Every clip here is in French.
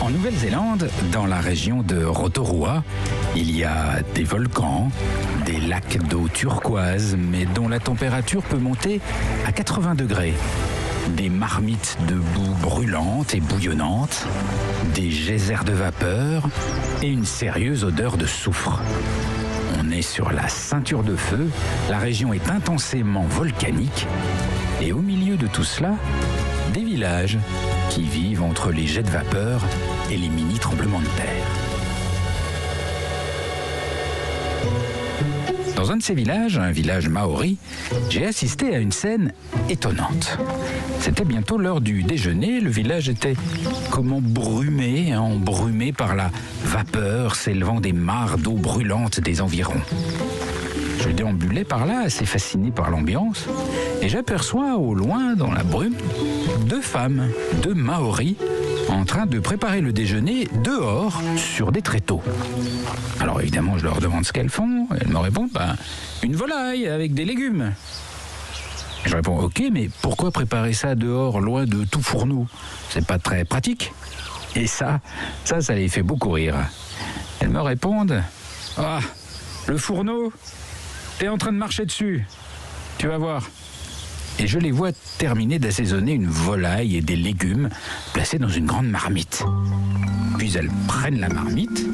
En Nouvelle-Zélande, dans la région de Rotorua, il y a des volcans, des lacs d'eau turquoise, mais dont la température peut monter à 80 degrés. Des marmites de boue brûlante et bouillonnante, des geysers de vapeur et une sérieuse odeur de soufre. On est sur la ceinture de feu, la région est intensément volcanique et au milieu de tout cela, des villages qui vivent entre les jets de vapeur et les mini-tremblements de terre. Dans un de ces villages, un village maori, j'ai assisté à une scène étonnante. C'était bientôt l'heure du déjeuner, le village était comme embrumé par la vapeur s'élevant des mares d'eau brûlante des environs. Je déambulais par là, assez fasciné par l'ambiance, et j'aperçois au loin, dans la brume, deux femmes, deux Maoris, en train de préparer le déjeuner dehors, sur des tréteaux. Alors évidemment, je leur demande ce qu'elles font, et elles me répondent, une volaille avec des légumes. Je réponds, ok, mais pourquoi préparer ça dehors, loin de tout fourneau? C'est pas très pratique. Et ça les fait beaucoup rire. Elles me répondent, le fourneau, t'es en train de marcher dessus, tu vas voir. Et je les vois terminer d'assaisonner une volaille et des légumes placés dans une grande marmite. Puis elles prennent la marmite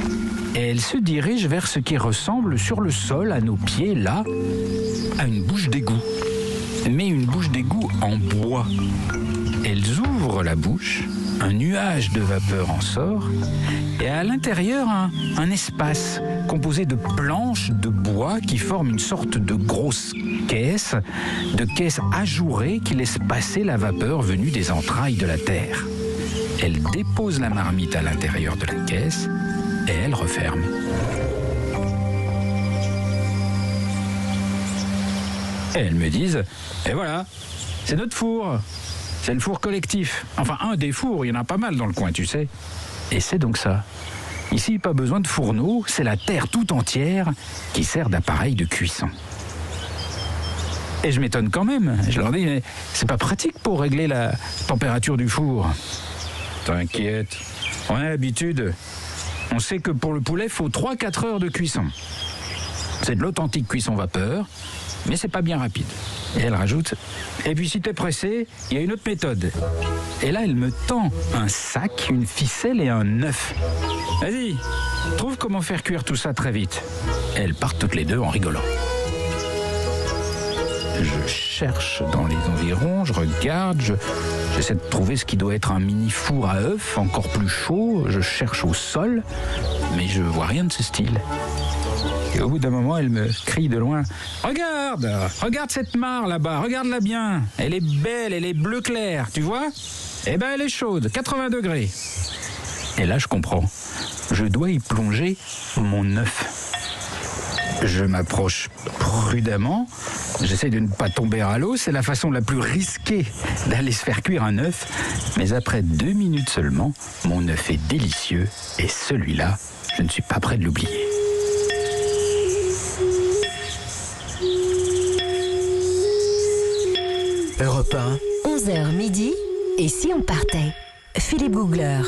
et elles se dirigent vers ce qui ressemble sur le sol, à nos pieds, là, à une bouche d'égout. Mais une bouche d'égout en bois. Elles ouvrent la bouche, un nuage de vapeur en sort, et à l'intérieur, un espace composé de planches de bois qui forment une sorte de grosse caisse, ajourée qui laisse passer la vapeur venue des entrailles de la terre. Elle dépose la marmite à l'intérieur de la caisse et elle referme. Et elles me disent, et voilà, c'est notre four. C'est le four collectif. Enfin, un des fours, il y en a pas mal dans le coin, tu sais. Et c'est donc ça. Ici, pas besoin de fourneau, c'est la terre tout entière qui sert d'appareil de cuisson. Et je m'étonne quand même. Je leur dis, mais c'est pas pratique pour régler la température du four. T'inquiète, on a l'habitude. On sait que pour le poulet, il faut 3-4 heures de cuisson. C'est de l'authentique cuisson vapeur, mais c'est pas bien rapide. Et elle rajoute, et puis si t'es pressé, il y a une autre méthode. Et là, elle me tend un sac, une ficelle et un œuf. Vas-y, trouve comment faire cuire tout ça très vite. Et elles partent toutes les deux en rigolant. Je cherche dans les environs, je regarde, j'essaie de trouver ce qui doit être un mini four à œufs, encore plus chaud. Je cherche au sol, mais je vois rien de ce style. Et au bout d'un moment, elle me crie de loin, regarde cette mare là-bas, regarde-la bien. Elle est belle, elle est bleu clair, tu vois? Eh ben, elle est chaude, 80 degrés. Et là, je comprends. Je dois y plonger mon œuf. Je m'approche prudemment. J'essaie de ne pas tomber à l'eau. C'est la façon la plus risquée d'aller se faire cuire un œuf. Mais après 2 minutes seulement, mon œuf est délicieux. Et celui-là, je ne suis pas prêt de l'oublier. Europe 1. 11h midi, et si on partait? Philippe Googler.